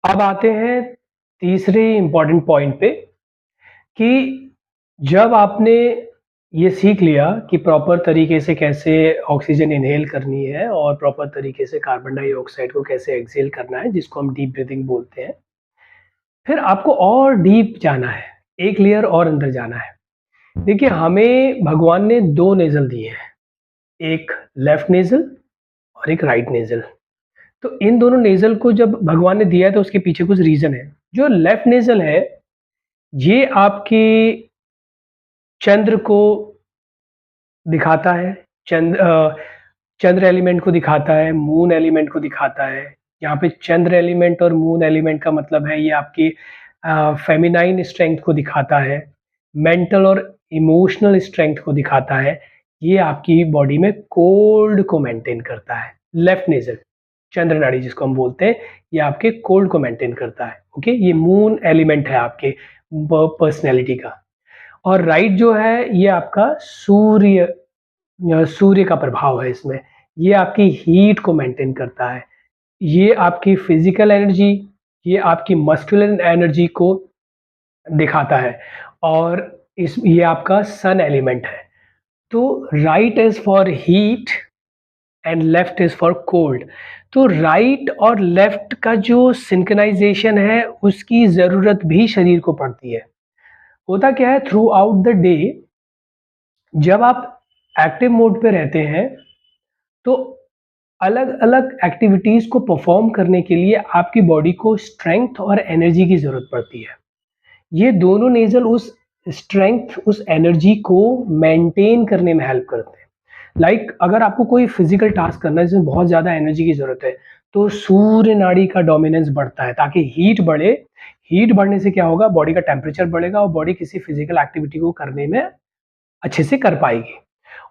अब आते हैं तीसरे इम्पोर्टेंट पॉइंट पे कि जब आपने ये सीख लिया कि प्रॉपर तरीके से कैसे ऑक्सीजन इनहेल करनी है और प्रॉपर तरीके से कार्बन डाइऑक्साइड को कैसे एक्सहेल करना है, जिसको हम डीप ब्रीथिंग बोलते हैं। फिर आपको और डीप जाना है, एक लेयर और अंदर जाना है। देखिए, हमें भगवान ने 2 नेज़ल दिए हैं, एक लेफ्ट नेज़ल और एक राइट नेज़ल। तो इन दोनों नेज़ल को जब भगवान ने दिया है तो उसके पीछे कुछ रीज़न है। जो लेफ्ट नेज़ल है, ये आपके चंद्र को दिखाता है, चंद्र एलिमेंट को दिखाता है, मून एलिमेंट को दिखाता है। यहाँ पे चंद्र एलिमेंट और मून एलिमेंट का मतलब है ये आपकी फेमिनाइन स्ट्रेंथ को दिखाता है, मेंटल और इमोशनल स्ट्रेंथ को दिखाता है। ये आपकी बॉडी में कोल्ड को मेंटेन करता है। लेफ्ट नेज़ल, चंद्र नाड़ी जिसको हम बोलते हैं, ये आपके कोल्ड को मेंटेन करता है। ओके, ये मून एलिमेंट है आपके पर्सनैलिटी का। और राइट जो है ये आपका सूर्य का प्रभाव है इसमें। ये आपकी हीट को मेंटेन करता है। ये आपकी फिजिकल एनर्जी, ये आपकी मस्कुलिन एनर्जी को दिखाता है। और इस ये आपका सन एलिमेंट है। तो right is for heat and left is for cold. तो राइट और लेफ्ट का जो सिंक्रोनाइजेशन है उसकी ज़रूरत भी शरीर को पड़ती है। होता क्या है, थ्रू आउट द डे जब आप एक्टिव मोड पे रहते हैं तो अलग-अलग एक्टिविटीज़ को परफॉर्म करने के लिए आपकी बॉडी को स्ट्रेंथ और एनर्जी की ज़रूरत पड़ती है। ये दोनों नेज़ल उस स्ट्रेंथ, उस एनर्जी को मेंटेन करने में हेल्प करते हैं। लाइक अगर आपको कोई फिज़िकल टास्क करना है जिसमें बहुत ज़्यादा एनर्जी की ज़रूरत है, तो सूर्य नाड़ी का डोमिनेंस बढ़ता है ताकि हीट बढ़े। हीट बढ़ने से क्या होगा, बॉडी का टेम्परेचर बढ़ेगा और बॉडी किसी फिज़िकल एक्टिविटी को करने में अच्छे से कर पाएगी।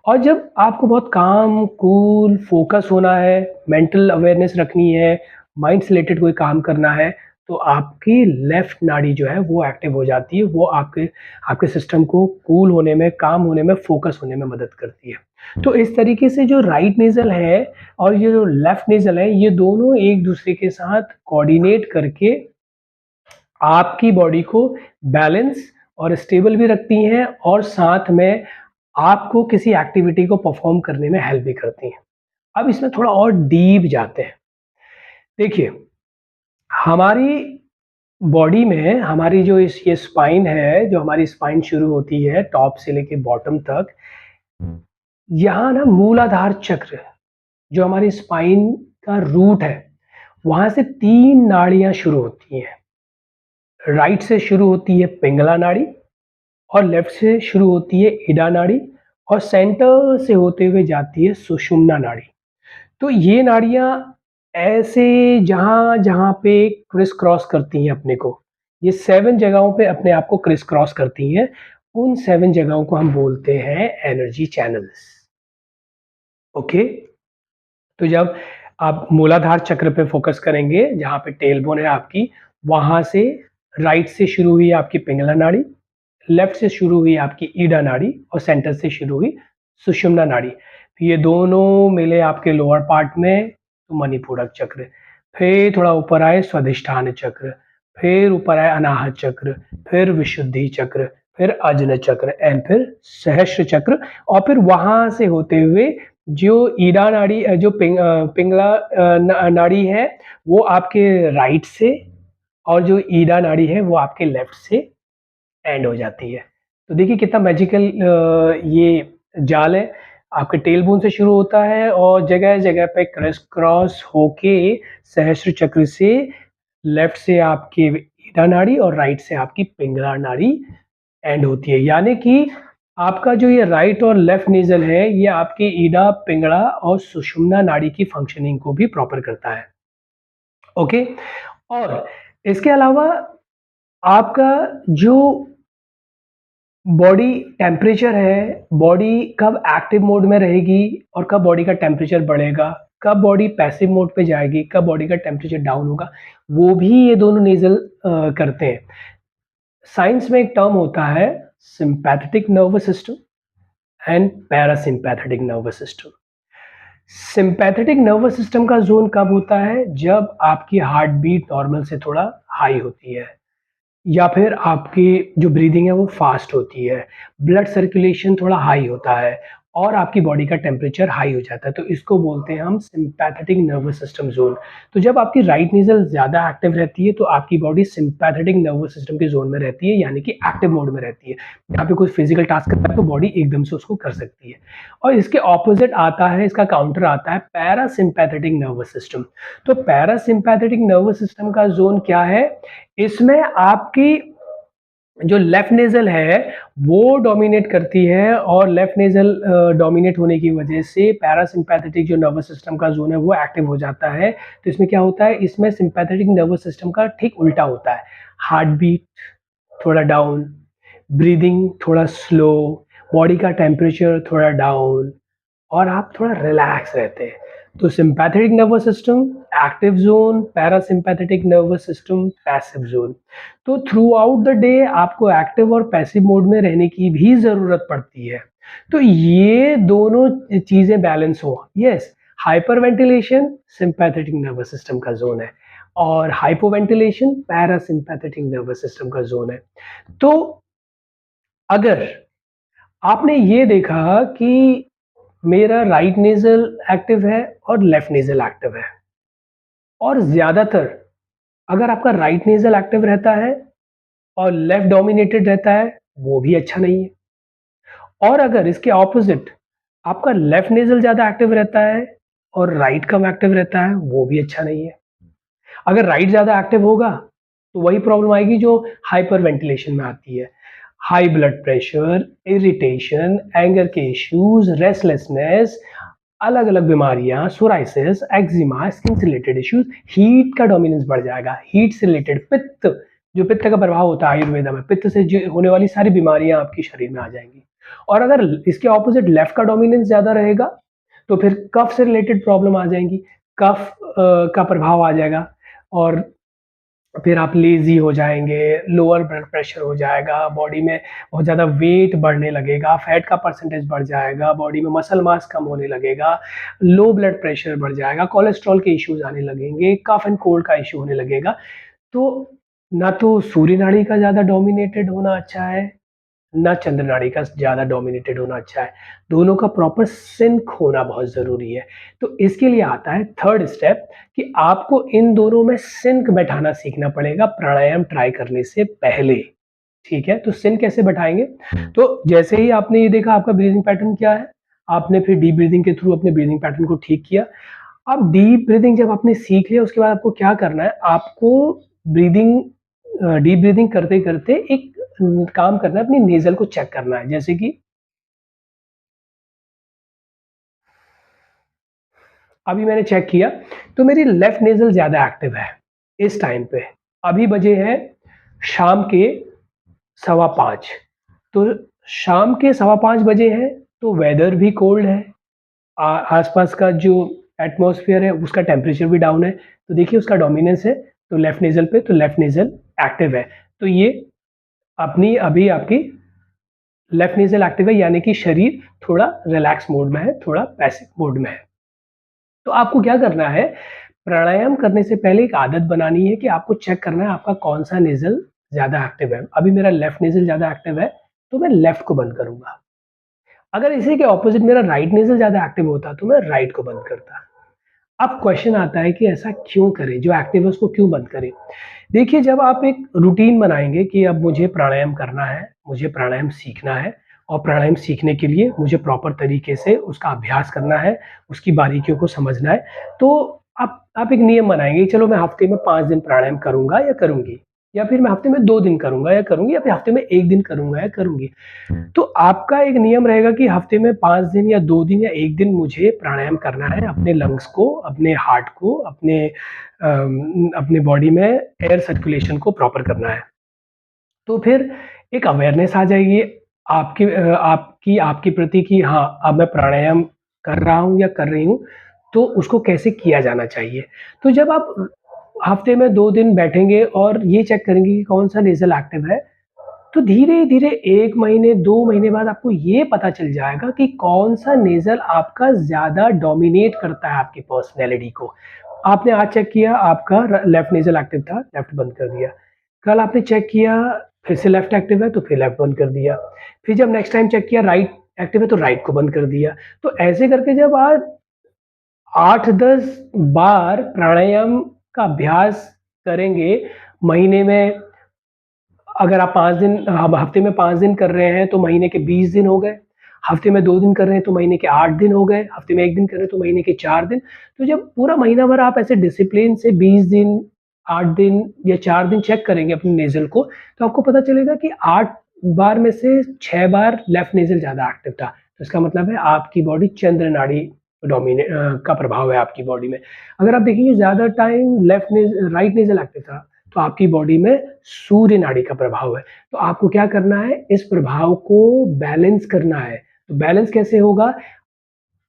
और जब आपको बहुत काम, कूल, फ़ोकस होना है, मेंटल अवेयरनेस रखनी है, माइंड से रिलेटेड कोई काम करना है, तो आपकी लेफ्ट नाड़ी जो है वो एक्टिव हो जाती है। वो आपके आपके सिस्टम को कूल होने में, काम होने में, फ़ोकस होने में मदद करती है। तो इस तरीके से जो राइट नेज़ल है और ये जो लेफ्ट नेज़ल है, ये दोनों एक-दूसरे के साथ कोऑर्डिनेट करके आपकी बॉडी को बैलेंस और स्टेबल भी रखती हैं और साथ में आपको किसी एक्टिविटी को परफॉर्म करने में हेल्प भी करती हैं। अब इसमें थोड़ा और डीप जाते हैं। देखिए, हमारी बॉडी में हमारी जो ये स्पाइन है, जो हमारी स्पाइन शुरू होती है टॉप से लेके बॉटम तक, यहाँ ना मूलाधार चक्र, जो हमारी स्पाइन का रूट है, वहाँ से 3 नाड़ियाँ शुरू होती हैं। राइट से शुरू होती है पिंगला नाड़ी और लेफ्ट से शुरू होती है इडा नाड़ी और सेंटर से होते हुए जाती है सुषुम्ना नाड़ी। तो ये नाड़ियाँ ऐसे जहाँ-जहाँ पे क्रिस क्रॉस करती हैं अपने को, ये 7 जगहों पे अपने आप को क्रिस क्रॉस करती हैं, उन 7 जगहों को हम बोलते हैं एनर्जी चैनल्स। ओके? तो जब आप मूलाधार चक्र पे फ़ोकस करेंगे, जहाँ पे टेलबोन है आपकी, वहाँ से राइट से शुरू हुई आपकी पिंगला नाड़ी, लेफ्ट से शुरू हुई आपकी ईडा नाड़ी और सेंटर से शुरू हुई सुषुम्ना नाड़ी। ये दोनों मिले आपके लोअर पार्ट में तो मणिपूरक चक्र। फिर थोड़ा ऊपर आए स्वादिष्ठान चक्र, फिर ऊपर आए अनाहत चक्र, फिर विशुद्धि चक्र, फिर अजन चक्र एंड फिर सहस्त्र चक्र। और फिर वहाँ से होते हुए जो ईडा नाड़ी जो पिंगला नाड़ी है वो आपके राइट से और जो ईडा नाड़ी है वो आपके लेफ्ट से एंड हो जाती है। तो देखिए कितना मैजिकल ये जाल है। आपके टेलबोन से शुरू होता है और जगह-जगह पे क्रिस क्रॉस होके सहस्त्र चक्र से लेफ्ट से आपकी ईडा नाड़ी और राइट से आपकी पिंगला नाड़ी एंड होती है। यानी कि आपका जो ये राइट और लेफ्ट नेज़ल है, ये आपके ईडा, पिंगला और सुषुम्ना नाड़ी की फंक्शनिंग को भी प्रॉपर करता है। ओके? और इसके अलावा आपका जो बॉडी टेम्परेचर है, बॉडी कब एक्टिव मोड में रहेगी और कब बॉडी का टेम्परेचर बढ़ेगा, कब बॉडी पैसिव मोड पे जाएगी, कब बॉडी का टेम्परेचर डाउन होगा, वो भी ये दोनों नेज़ल करते हैं। साइंस में एक टर्म होता है sympathetic nervous system and parasympathetic nervous system. Sympathetic nervous system का ज़ोन कब होता है? जब आपकी हार्ट बीट नॉर्मल से थोड़ा हाई होती है या फिर आपकी जो ब्रीदिंग है वो फ़ास्ट होती है, ब्लड सर्कुलेशन थोड़ा हाई होता है और आपकी बॉडी का टेम्परेचर हाई हो जाता है, तो इसको बोलते हैं हम सिम्पैथेटिक नर्वस सिस्टम ज़ोन। तो जब आपकी राइट नेज़ल ज़्यादा एक्टिव रहती है, तो आपकी बॉडी सिम्पैथेटिक नर्वस सिस्टम के ज़ोन में रहती है, यानी कि एक्टिव मोड में रहती है। यहाँ पे कोई फिज़िकल टास्क करता है, तो बॉडी एकदम से उसको कर सकती है। और इसके ऑपोज़िट आता है, इसका काउंटर आता है पैरासिम्पैथेटिक नर्वस सिस्टम। तो पैरासिम्पैथेटिक नर्वस सिस्टम का ज़ोन क्या है? इसमें आपकी जो लेफ्ट नेज़ल है, वो डोमिनेट करती है और लेफ्ट नेज़ल डोमिनेट होने की वजह से पैरासिम्पैथेटिक जो नर्वस सिस्टम का ज़ोन है, वो एक्टिव हो जाता है। तो इसमें क्या होता है, इसमें सिम्पैथेटिक नर्वस सिस्टम का ठीक उल्टा होता है। हार्ट बीट थोड़ा डाउन, ब्रीदिंग थोड़ा स्लो, बॉडी का टेम्परेचर थोड़ा डाउन और आप थोड़ा रिलैक्स रहते हैं। तो sympathetic nervous system active zone, parasympathetic nervous system passive zone. तो थ्रू आउट द डे आपको एक्टिव और पैसिव मोड में रहने की भी ज़रूरत पड़ती है। तो ये दोनों चीज़ें बैलेंस हो। Yes, hyperventilation sympathetic nervous system का ज़ोन है और हाइपोवेंटिलेशन पैरासिम्पैथेटिक नर्वस सिस्टम का ज़ोन है। तो अगर आपने ये देखा कि मेरा राइट नेज़ल एक्टिव है और लेफ्ट नेज़ल एक्टिव है और ज़्यादातर अगर आपका राइट नेज़ल एक्टिव रहता है और लेफ्ट डोमिनेटेड रहता है, वो भी अच्छा नहीं है। और अगर इसके ऑपोज़िट आपका लेफ्ट नेज़ल ज़्यादा एक्टिव रहता है और राइट कम एक्टिव रहता है, वो भी अच्छा नहीं है। अगर राइट ज़्यादा एक्टिव होगा, तो वही प्रॉब्लम आएगी जो हाइपर वेंटिलेशन में आती है। High blood pressure, irritation, anger के इश्यूज़, रेस्टलेसनेस, अलग-अलग बीमारियाँ, सोराइसिस, एक्जिमा, स्किन से रिलेटेड इश्यूज़, हीट का डोमिनेंस बढ़ जाएगा। हीट से रिलेटेड पित्त, जो पित्त का प्रभाव होता है आयुर्वेदा में, पित्त से जो होने वाली सारी बीमारियाँ आपके शरीर में आ जाएँगी। और अगर इसके ऑपोज़िट लेफ्ट का डोमिनेंस ज़्यादा रहेगा, तो फिर कफ से रिलेटेड प्रॉब्लम आ जाएँगी। कफ का प्रभाव आ जाएगा और फिर आप लेज़ी हो जाएँगे, लोअर ब्लड प्रेशर हो जाएगा, बॉडी में बहुत ज़्यादा वेट बढ़ने लगेगा, फैट का परसेंटेज बढ़ जाएगा, बॉडी में मसल मास कम होने लगेगा, लो ब्लड प्रेशर बढ़ जाएगा, कोलेस्ट्रॉल के इश्यूज़ आने लगेंगे, कफ एंड कोल्ड का इश्यू होने लगेगा। तो ना तो सूर्य नाड़ी का ज़्यादा डोमिनेटेड होना अच्छा है, ना चंद्र नाड़ी का ज़्यादा डोमिनेटेड होना अच्छा है। दोनों का प्रॉपर सिंक होना बहुत ज़रूरी है। तो इसके लिए आता है थर्ड स्टेप कि आपको इन दोनों में सिंक बैठाना सीखना पड़ेगा प्राणायाम ट्राई करने से पहले, ठीक है? तो सिंक कैसे बैठाएँगे? तो जैसे ही आपने ये देखा आपका ब्रीथिंग पैटर्न क्या है, आपने फिर डीप ब्रीथिंग के थ्रू अपने ब्रीथिंग पैटर्न को ठीक किया। अब डीप ब्रीथिंग जब आपने सीख लिया उसके बाद आपको क्या करना है, आपको ब्रीथिंग डीप ब्रीथिंग करते-करते एक काम करना है, अपनी नेज़ल को चेक करना है। जैसे कि अभी मैंने चेक किया, तो मेरी लेफ्ट नेज़ल ज़्यादा एक्टिव है, इस टाइम पे। अभी बजे हैं शाम के 5:15 तो शाम के 5:15 बजे हैं, तो वेदर भी कोल्ड है। आस-पास का जो एटमॉस्फेयर है, उसका टेम्परेचर भी डाउन है। तो देखिए उसका डोमिनेंस है, तो लेफ्ट नेज़ल पे, तो लेफ्ट नेज़ल एक्टिव है। तो ये अपनी अभी आपकी लेफ्ट नेज़ल एक्टिव है यानी कि शरीर थोड़ा रिलैक्स मोड में है, थोड़ा पैसिव मोड में है। तो आपको क्या करना है, प्राणायाम करने से पहले एक आदत बनानी है कि आपको चेक करना है आपका कौन-सा नेज़ल ज़्यादा एक्टिव है। अभी मेरा लेफ्ट नेज़ल ज़्यादा एक्टिव है, तो मैं लेफ्ट को बंद करूँगा। अगर इसी के ऑपोज़िट मेरा राइट नेज़ल ज़्यादा एक्टिव होता, तो मैं राइट को बंद करता। अब क्वेश्चन आता है कि ऐसा क्यों करें? जो एक्टिव है उसको क्यों बंद करें? देखिए जब आप एक रूटीन बनाएँगे कि अब मुझे प्राणायाम करना है, मुझे प्राणायाम सीखना है और प्राणायाम सीखने के लिए मुझे प्रॉपर तरीके से उसका अभ्यास करना है, उसकी बारीकियों को समझना है, तो आप एक नियम बनाएँगे, चलो मैं हफ्ते में 5 दिन प्राणायाम करूँगा या करूँगी या फिर मैं हफ्ते में 2 दिन करूँगा या करूँगी या फिर हफ्ते में 1 दिन करूँगा या करूँगी। तो आपका एक नियम रहेगा कि हफ्ते में 5 दिन या 2 दिन या 1 दिन मुझे प्राणायाम करना है, अपने लंग्स को, अपने हार्ट को, अपने बॉडी में एयर सर्कुलेशन को प्रॉपर करना है। तो फिर एक अवेयरनेस आ जाएगी आपकी प्रति कि हाँ, अब मैं प्राणायाम कर रहा हूँ या कर रही हूँ, तो उसको कैसे किया जाना चाहिए। तो जब आप हफ्ते में 2 दिन बैठेंगे और ये चेक करेंगे कि कौन-सा नेज़ल एक्टिव है, तो धीरे-धीरे 1 महीने, 2 महीने बाद आपको ये पता चल जाएगा कि कौन-सा नेज़ल आपका ज़्यादा डोमिनेट करता है आपकी पर्सनैलिटी को। आपने आज चेक किया आपका लेफ्ट नेज़ल एक्टिव था, लेफ्ट बंद कर दिया। कल आपने चेक किया फिर से लेफ्ट एक्टिव है तो फिर लेफ्ट बंद कर दिया। फिर जब नेक्स्ट टाइम चेक किया राइट एक्टिव है तो राइट को बंद कर दिया। तो ऐसे करके जब आप 8-10 बार प्राणायाम का अभ्यास करेंगे, महीने में अगर आप 5 दिन हफ्ते में 5 दिन कर रहे हैं तो महीने के 20 दिन हो गए। हफ्ते में 2 दिन कर रहे हैं तो महीने के 8 दिन हो गए। हफ्ते में 1 दिन कर रहे हैं तो महीने के 4 दिन। तो जब पूरा महीना भर आप ऐसे डिसिप्लिन से 20 दिन, 8 दिन या 4 दिन चेक करेंगे अपने नेज़ल को, तो आपको पता चलेगा कि 8 बार में से 6 बार लेफ्ट नेज़ल ज़्यादा एक्टिव था। तो इसका मतलब है आपकी बॉडी चंद्र नाड़ी का प्रभाव है आपकी बॉडी में। अगर आप देखेंगे ज़्यादा टाइम राइट नेज़ल एक्टिव था, तो आपकी बॉडी में सूर्य नाड़ी का प्रभाव है। तो आपको क्या करना है, इस प्रभाव को बैलेंस करना है। तो बैलेंस कैसे होगा?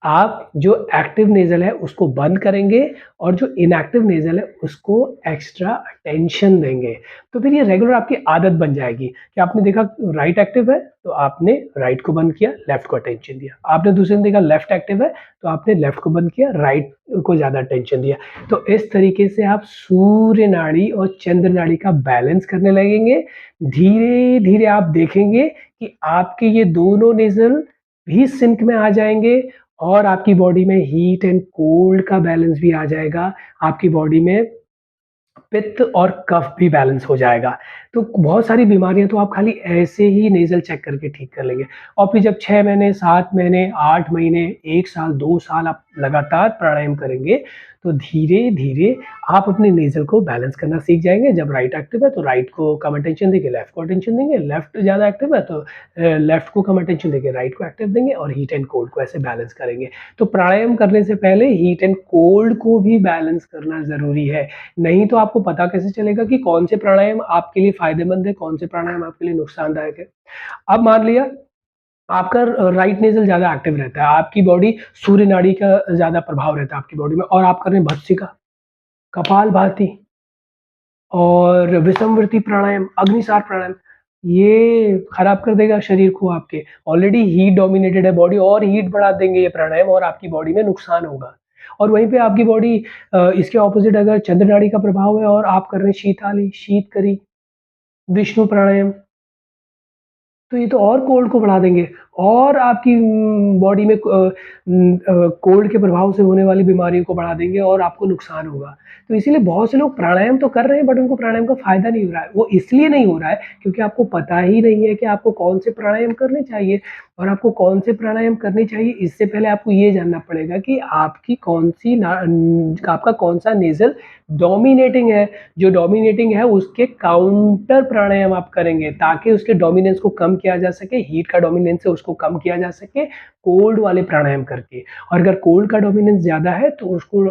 आप जो एक्टिव नेज़ल है उसको बंद करेंगे और जो इनएक्टिव नेज़ल है उसको एक्स्ट्रा अटेंशन देंगे। तो फिर ये रेगुलर आपकी आदत बन जाएगी कि आपने देखा राइट एक्टिव है तो आपने राइट को बंद किया, लेफ्ट को अटेंशन दिया। आपने दूसरे दिन देखा लेफ्ट एक्टिव है तो आपने लेफ्ट को बंद किया, राइट को ज़्यादा अटेंशन दिया। तो इस तरीके से आप सूर्य नाड़ी और चंद्र नाड़ी का बैलेंस करने लगेंगे। धीरे-धीरे आप देखेंगे कि आपके ये दोनों नेज़ल भी सिंक में आ जाएँगे और आपकी बॉडी में हीट एंड कोल्ड का बैलेंस भी आ जाएगा। आपकी बॉडी में पित्त और कफ भी बैलेंस हो जाएगा। तो बहुत सारी बीमारियाँ तो आप खाली ऐसे ही नेज़ल चेक करके ठीक कर लेंगे और फिर जब 6 महीने, 7 महीने, 8 महीने, 1 साल, 2 साल आप लगातार प्राणायाम करेंगे, तो धीरे-धीरे आप अपने नेज़ल को बैलेंस करना सीख जाएँगे। जब राइट एक्टिव है, तो राइट को कम अटेंशन देंगे, लेफ्ट को अटेंशन देंगे, लेफ्ट ज़्यादा एक्टिव है, तो लेफ्ट को कम अटेंशन देंगे, राइट को एक्टिव देंगे और हीट एंड कोल्ड को ऐसे बैलेंस करेंगे। तो प्राणायाम करने से पहले हीट एंड कोल्ड को भी बैलेंस करना ज़रूरी है। नहीं तो आपको पता कैसे चलेगा कि कौन से प्राणायाम आपके लिए फ़ायदेमंद है, कौन से प्राणायाम आपके लिए नुकसानदायक है। अब मान लिया आपका राइट नेज़ल ज़्यादा एक्टिव रहता है, आपकी बॉडी सूर्य नाड़ी का ज़्यादा प्रभाव रहता है आपकी बॉडी में और आप कर रहे हैं भस्त्रिका, कपालभाति और विषमवर्ती प्राणायाम, अग्निसार प्राणायाम, ये खराब कर देगा शरीर को आपके। ऑलरेडी हीट डोमिनेटेड है बॉडी और हीट बढ़ा देंगे ये प्राणायाम और आपकी बॉडी में नुकसान होगा। और वहीं पे आपकी बॉडी इसके ऑपोज़िट अगर चंद्र नाड़ी का प्रभाव है और आप कर रहे हैं शीतली, शीतकरी, विष्णु प्राणायाम, तो ये तो और कोल्ड को बढ़ा देंगे और आपकी बॉडी में कोल्ड के प्रभाव से होने वाली बीमारियों को बढ़ा देंगे और आपको नुकसान होगा। तो इसीलिए बहुत से लोग प्राणायाम तो कर रहे हैं बट उनको प्राणायाम का फ़ायदा नहीं हो रहा है। वो इसलिए नहीं हो रहा है क्योंकि आपको पता ही नहीं है कि आपको कौन से प्राणायाम करने चाहिए और आपको कौन से प्राणायाम करने चाहिए इससे पहले आपको ये जानना पड़ेगा कि आपकी कौन-सी आपका कौन-सा नेज़ल डोमिनेटिंग है। जो डोमिनेटिंग है उसके काउंटर प्राणायाम आप करेंगे ताकि उसके डोमिनेंस को कम किया जा सके, हीट का डोमिनेंस है उसको कम किया जा सके, कोल्ड वाले प्राणायाम करके। और अगर कोल्ड का डोमिनेंस ज़्यादा है तो उसको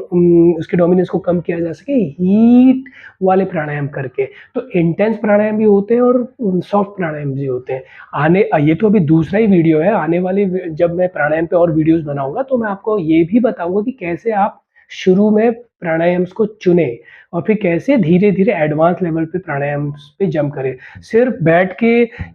उसके डोमिनेंस को कम किया जा सके हीट वाले प्राणायाम करके। तो इंटेंस प्राणायाम भी होते हैं और सॉफ्ट प्राणायाम भी होते हैं। ये तो अभी दूसरा ही वीडियो है, आने वाले जब मैं प्राणायाम पे और वीडियोज़ बनाऊँगा तो मैं आपको ये भी बताऊँगा कि कैसे आप शुरू में प्राणायाम्स को चुनें और फिर कैसे धीरे-धीरे एडवांस लेवल पे प्राणायाम्स पे जंप करें। सिर्फ़ बैठ के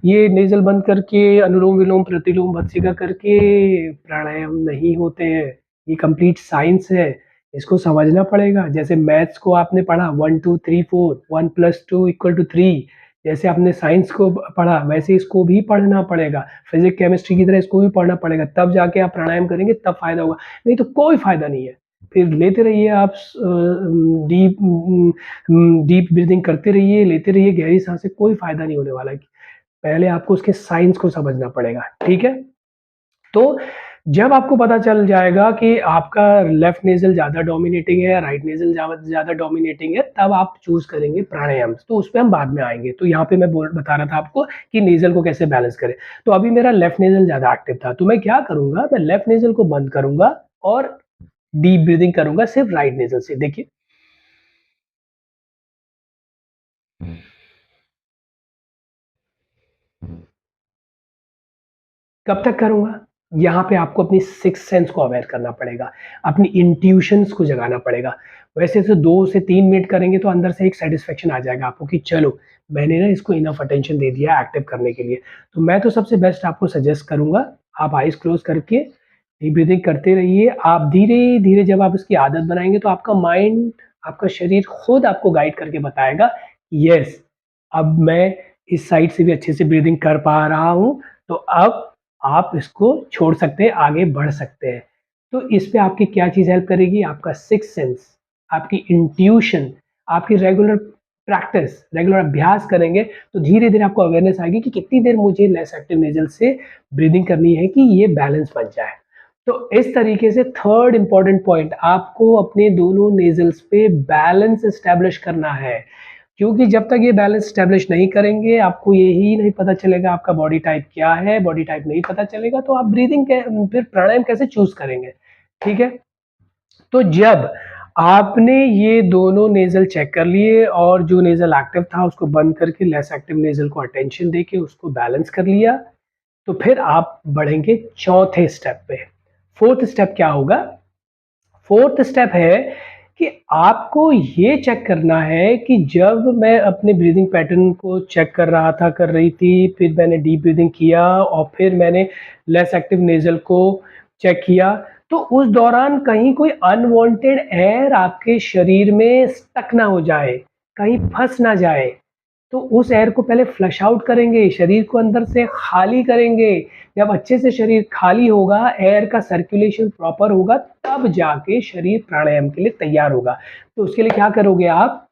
ये नेज़ल बंद करके अनुलोम-विलोम, प्रतिलोम, भस्त्रिका करके प्राणायाम नहीं होते हैं। ये कंप्लीट साइंस है, इसको समझना पड़ेगा। जैसे मैथ्स को आपने पढ़ा 1, 2, 3, 4 1 + 2 = 3 जैसे आपने साइंस को पढ़ा वैसे इसको भी पढ़ना पड़ेगा। फिज़िक्स, केमिस्ट्री की तरह इसको भी पढ़ना पड़ेगा, तब जाके आप प्राणायाम करेंगे तब फ़ायदा होगा, नहीं तो कोई फ़ायदा नहीं है। फिर लेते रहिए आप डीप ब्रीथिंग करते रहिए, लेते रहिए गहरी साँसें, कोई फ़ायदा नहीं होने वाला है। पहले आपको उसके साइंस को समझना पड़ेगा, ठीक है? तो जब आपको पता चल जाएगा कि आपका लेफ्ट नेज़ल ज़्यादा डोमिनेटिंग है, राइट नेज़ल ज़्यादा डोमिनेटिंग है, तब आप चूज़ करेंगे प्राणायाम। तो उसपे हम बाद में आएँगे। तो यहाँ पे मैं बता रहा था आपको कि नेज़ल को कैसे बैलेंस करें। तो अभी मेरा लेफ्ट नेज़ल ज़्यादा एक्टिव था, तो मैं क्या करूँगा, मैं लेफ्ट नेज़ल को बंद करूँगा और डीप ब्रीथिंग करूँगा सिर्फ़ राइट नेज़ल से। देखिए, कब तक करूँगा? यहाँ पे आपको अपनी सिक्स्थ सेंस को अवेयर करना पड़ेगा, अपनी इंट्यूशंस को जगाना पड़ेगा। वैसे तो 2 से 3 मिनट करेंगे तो अंदर से एक सैटिस्फैक्शन आ जाएगा आपको कि चलो, मैंने ना इसको इनफ अटेंशन दे दिया एक्टिव करने के लिए। तो मैं तो सबसे बेस्ट आपको सजेस्ट करूँगा, आप आइज़ क्लोज़ करके डीप ब्रीथिंग करते रहिए। आप धीरे-धीरे जब आप इसकी आदत बनाएँगे तो आपका माइंड, आपका शरीर खुद आपको गाइड करके बताएगा, यस, अब मैं इस साइड से भी अच्छे से ब्रीथिंग कर पा रहा हूँ, तो अब आप इसको छोड़ सकते हैं, आगे बढ़ सकते हैं। तो इस पे आपकी क्या चीज़ हेल्प करेगी? आपका सिक्स्थ सेंस, आपकी इंट्यूशन, आपकी रेगुलर प्रैक्टिस, रेगुलर अभ्यास करेंगे तो धीरे-धीरे आपको अवेयरनेस आएगी कि कितनी देर मुझे लेस एक्टिव नेज़ल से ब्रीथिंग करनी है कि ये बैलेंस बन जाए। तो इस तरीके से थर्ड इम्पोर्टेंट पॉइंट, आपको अपने दोनों नेज़ल्स पे बैलेंस एस्टेब्लिश करना है। क्योंकि जब तक ये बैलेंस एस्टेब्लिश नहीं करेंगे, आपको यही नहीं पता चलेगा आपका बॉडी टाइप क्या है, बॉडी टाइप नहीं पता चलेगा तो आप ब्रीथिंग कै फिर प्राणायाम कैसे चूज़ करेंगे, ठीक है? तो जब आपने ये दोनों नेज़ल चेक कर लिए और जो नेज़ल एक्टिव था उसको बंद करके लेस एक्टिव नेज़ल को अटेंशन देके उसको बैलेंस कर लिया, तो फिर आप बढ़ेंगे चौथे स्टेप पे। फोर्थ स्टेप क्या होगा? फोर्थ स्टेप है कि आपको ये चेक करना है कि जब मैं अपने ब्रीदिंग पैटर्न को चेक कर रहा था, कर रही थी, फिर मैंने डीप ब्रीदिंग किया और फिर मैंने लेस एक्टिव नेज़ल को चेक किया, तो उस दौरान कहीं कोई अनवांटेड एयर आपके शरीर में स्टक ना हो जाए, कहीं फँस ना जाए। तो उस एयर को पहले फ्लश आउट करेंगे, शरीर को अंदर से खाली करेंगे। जब अच्छे से शरीर खाली होगा, एयर का सर्कुलेशन प्रॉपर होगा, तब जाके शरीर प्राणायाम के लिए तैयार होगा। तो उसके लिए क्या करोगे आप?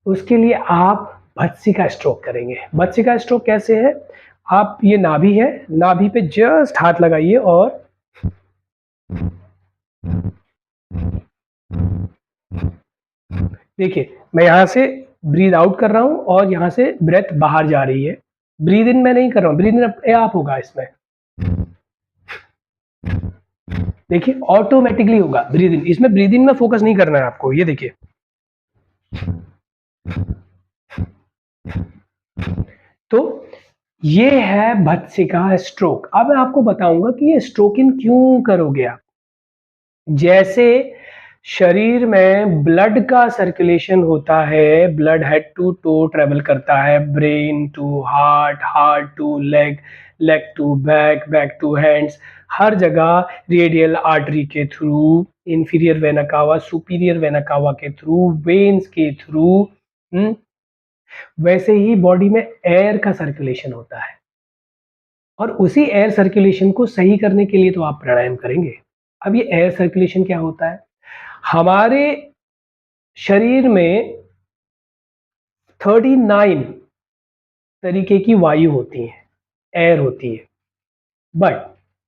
उसके लिए आप भस्त्रिका स्ट्रोक करेंगे। भस्त्रिका स्ट्रोक कैसे है? आप, ये नाभि है, नाभि पे जस्ट हाथ लगाइए और देखिए, मैं यहाँ से ब्रीथ आउट कर रहा हूँ और यहाँ से ब्रेथ बाहर जा रही है। ब्रीथ इन मैं नहीं कर रहा हूँ, ब्रीथ इन अपने आप होगा इसमें। देखिए ऑटोमेटिकली होगा ब्रीथ इन, इसमें ब्रीथ इन में फोकस नहीं करना है आपको। ये देखिए, तो ये है भत्सिका स्ट्रोक। अब मैं आपको बताऊंगा कि ये स्ट्रोक इन क्यों करोगे आप। जैसे शरीर में ब्लड का सर्कुलेशन होता है, blood head to toe travel करता है, brain to heart, heart to leg, leg to back, back to hands, हर जगह रेडियल आर्टरी के through, inferior vena cava, superior vena cava के थ्रू, वेन्स के थ्रू, वैसे ही बॉडी में एयर का सर्कुलेशन होता है और उसी एयर सर्कुलेशन को सही करने के लिए तो आप प्राणायाम करेंगे। अब ये एयर सर्कुलेशन क्या होता है? हमारे शरीर में 39 तरीके की वायु होती है, एयर होती है। बट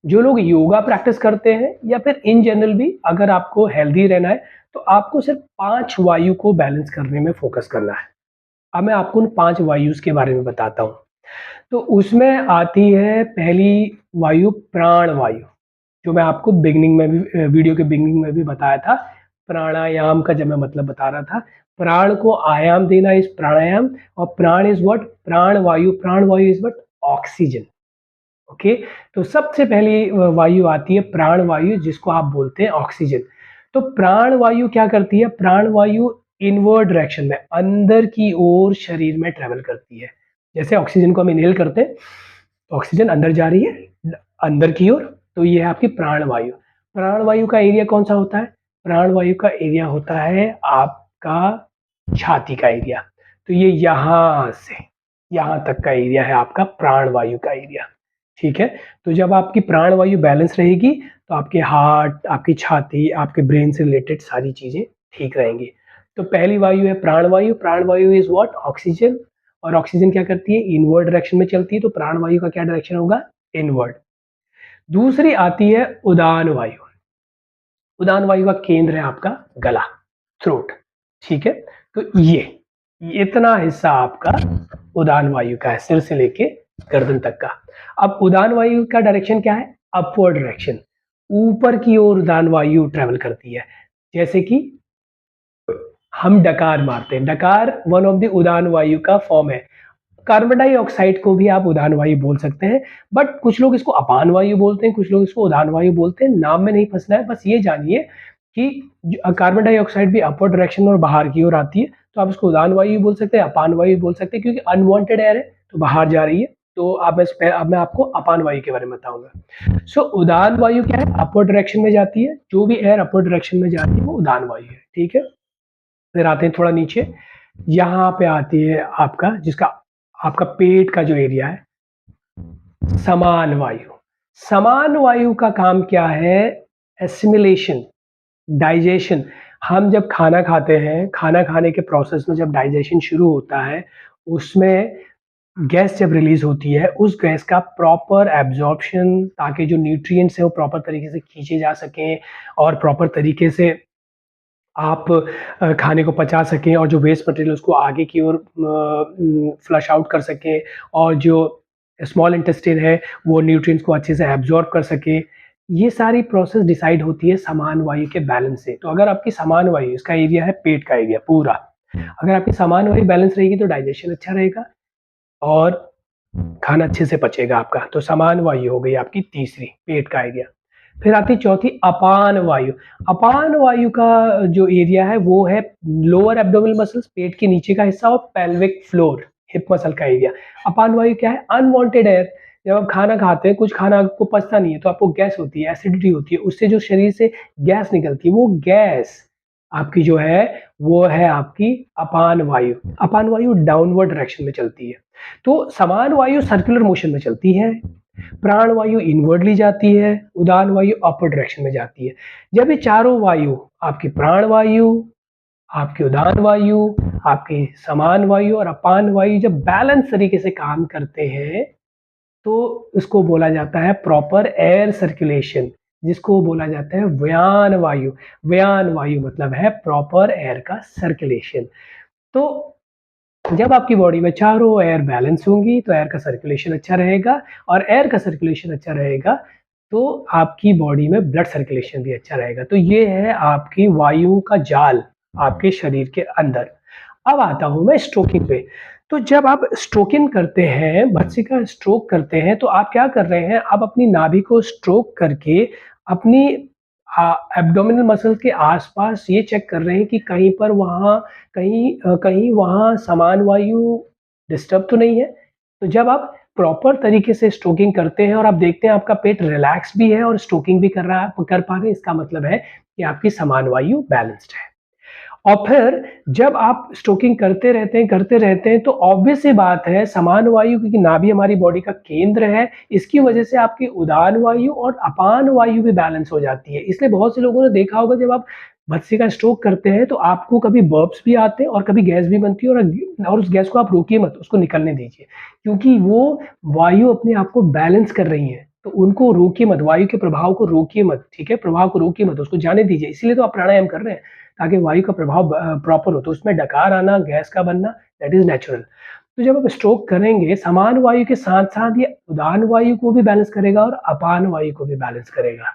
जो लोग योगा प्रैक्टिस करते हैं या फिर इन जनरल भी अगर आपको हेल्दी रहना है, तो आपको सिर्फ 5 वायु को बैलेंस करने में फोकस करना है। अब मैं आपको उन 5 वायुस के बारे में बताता हूँ। तो उसमें आती है पहली वायु प्राण वायु, जो मैं आपको बिगिनिंग में भी, वीडियो के बिगिनिंग में भी बताया था। प्राणायाम का जब मैं मतलब बता रहा था, प्राण को आयाम देना इज प्राणायाम, और प्राण इज व्हाट? प्राण वायु इज व्हाट? ऑक्सीजन। ओके, तो सबसे पहली वायु आती है प्राण वायु, जिसको आप बोलते हैं ऑक्सीजन। तो प्राण वायु क्या करती है? प्राण वायु इनवर्ड डायरेक्शन में, अंदर की ओर शरीर में ट्रेवल करती है। जैसे ऑक्सीजन को हम इनहेल करते हैं, तो ऑक्सीजन अंदर जा रही है अंदर की ओर, तो ये है आपकी प्राण वायु। प्राण वायु का एरिया कौन सा होता है? प्राण वायु का एरिया होता है आपका छाती का एरिया। तो ये यहाँ से यहाँ तक का एरिया है आपका प्राण वायु का एरिया। ठीक है, तो जब आपकी प्राण वायु बैलेंस रहेगी तो आपके हार्ट, आपकी छाती, आपके ब्रेन से रिलेटेड सारी चीजें ठीक रहेंगी। तो पहली वायु है प्राण वायु। प्राण वायु इज व्हाट? ऑक्सीजन। और ऑक्सीजन क्या करती है? इनवर्ड डायरेक्शन में चलती है, तो प्राण वायु का क्या डायरेक्शन होगा? इनवर्ड। दूसरी आती है उदान वायु। उदान वायु का केंद्र है आपका गला, थ्रोट। ठीक है, तो ये इतना हिस्सा आपका उदान वायु का है, सिर से लेके गर्दन तक का। अब उदान वायु का डायरेक्शन क्या है? अपवर्ड डायरेक्शन, ऊपर की ओर उदान वायु ट्रेवल करती है। जैसे कि हम डकार मारते हैं, डकार वन ऑफ द उदान वायु का फॉर्म है। कार्बन डाइऑक्साइड को भी आप उदान वायु बोल सकते हैं, बट कुछ लोग इसको अपान वायु बोलते हैं, कुछ लोग इसको उदान वायु बोलते हैं। नाम में नहीं फँसना है, बस ये जानिए कि कार्बन डाइऑक्साइड भी अपवर्ड डायरेक्शन और बाहर की ओर आती है, तो आप इसको उदान वायु बोल सकते हैं, अपान वायु बोल सकते हैं, क्योंकि अनवांटेड एयर है, तो बाहर जा रही है। तो अब मैं आपको अपान वायु के बारे में बताऊँगा। उदान वायु क्या है? अपवर्ड डायरेक्शन में जाती है, जो भी एयर अपवर्ड डायरेक्शन में जाती है वो उदान वायु है, ठीक है? फिर आते हैं थोड़ा नीचे, यहाँ पे आती है आपका जिसका आपका पेट का जो एरिया है, समान वायु। समान वायु का काम क्या है? Assimilation, digestion. हम जब खाना खाते हैं, खाना खाने के प्रोसेस में जब डाइजेशन शुरू होता है, उसमें गैस जब रिलीज होती है, उस गैस का प्रॉपर एब्जॉर्प्शन, ताकि जो न्यूट्रिएंट्स हैं वो प्रॉपर तरीके से खींचे जा सकें और प्रॉपर तरीके से आप खाने को पचा सकें और जो वेस्ट मटेरियल उसको आगे की ओर फ्लश आउट कर सकें और जो स्मॉल इंटेस्टाइन है वो न्यूट्रिएंट्स को अच्छे से एब्जॉर्ब कर सके। ये सारी प्रोसेस डिसाइड होती है समान वायु के बैलेंस से। तो अगर आपकी समान वायु, इसका एरिया है पेट का एरिया पूरा, अगर आपकी समान वायु बैलेंस रहेगी तो डाइजेशन अच्छा रहेगा और खाना अच्छे से पचेगा आपका। तो समान वायु हो गई आपकी तीसरी, पेट का एरिया। फिर आती है चौथी अपान वायु। अपान वायु का जो एरिया है वो है लोअर एब्डोमिनल मसल्स, पेट के नीचे का हिस्सा और पेल्विक फ्लोर, हिप मसल का एरिया। अपान वायु क्या है? Unwanted air. जब आप खाना खाते हैं, कुछ खाना आपको पचता नहीं है तो आपको गैस होती है, एसिडिटी होती है, उससे जो शरीर से गैस निकलती है वो गैस आपकी जो है वो है आपकी अपान वायु। अपान वायु डाउनवर्ड डायरेक्शन में चलती है। तो समान वायु सर्कुलर मोशन में चलती है, प्राण वायु इनवर्डली जाती है, उदान वायु अपर डायरेक्शन में जाती है। जब ये चारों वायु, आपकी प्राण वायु, आपकी उदान वायु, आपकी समान वायु और अपान वायु जब बैलेंस तरीके से काम करते हैं, तो इसको बोला जाता है प्रॉपर एयर सर्कुलेशन, जिसको बोला जाता है व्यान वायु। व्यान वायु मतलब है प्रॉपर एयर का सर्कुलेशन। तो जब आपकी बॉडी में चारों एयर बैलेंस होंगी तो एयर का सर्कुलेशन अच्छा रहेगा और एयर का सर्कुलेशन अच्छा रहेगा तो आपकी बॉडी में ब्लड सर्कुलेशन भी अच्छा रहेगा। तो ये है आपकी वायु का जाल आपके शरीर के अंदर। अब आता हूँ मैं स्ट्रोकिंग पे। तो जब आप स्ट्रोकिंग करते हैं, भर्त्सिका स्ट्रोक करते हैं, तो आप क्या कर रहे हैं? आप अपनी नाभि को स्ट्रोक करके अपनी एब्डोमिनल मसल्स के आस-पास ये चेक कर रहे हैं कि कहीं वहाँ समान वायु डिस्टर्ब तो नहीं है। तो जब आप प्रॉपर तरीके से स्ट्रोकिंग करते हैं और आप देखते हैं आपका पेट रिलैक्स भी है और स्ट्रोकिंग भी कर पा रहे हैं, इसका मतलब है कि आपकी समान वायु बैलेंस्ड है। और फिर जब आप स्ट्रोकिंग करते रहते हैं तो ऑब्वियस सी बात है समान वायु, क्योंकि नाभि हमारी बॉडी का केंद्र है, इसकी वजह से आपकी उदान वायु और अपान वायु भी बैलेंस हो जाती है। इसलिए बहुत से लोगों ने देखा होगा जब आप भर्त्सिका स्ट्रोक करते हैं तो आपको कभी बर्प्स भी आते हैं और कभी गैस भी बनती है और उस गैस को आप रोकिए मत, उसको निकलने दीजिए। क्योंकि वो वायु अपने आप को बैलेंस कर रही है, तो उनको रोकिए मत, वायु के प्रभाव को रोकिए मत, ठीक है? प्रभाव को रोकिए मत, उसको जाने दीजिए। इसीलिए तो आप प्राणायाम कर रहे हैं। ताकि वायु का प्रभाव प्रॉपर हो, तो उसमें डकार आना, गैस का बनना, दैट इज़ नेचुरल। तो जब आप स्ट्रोक करेंगे, समान वायु के साथ-साथ ये उदान वायु को भी बैलेंस करेगा और अपान वायु को भी बैलेंस करेगा।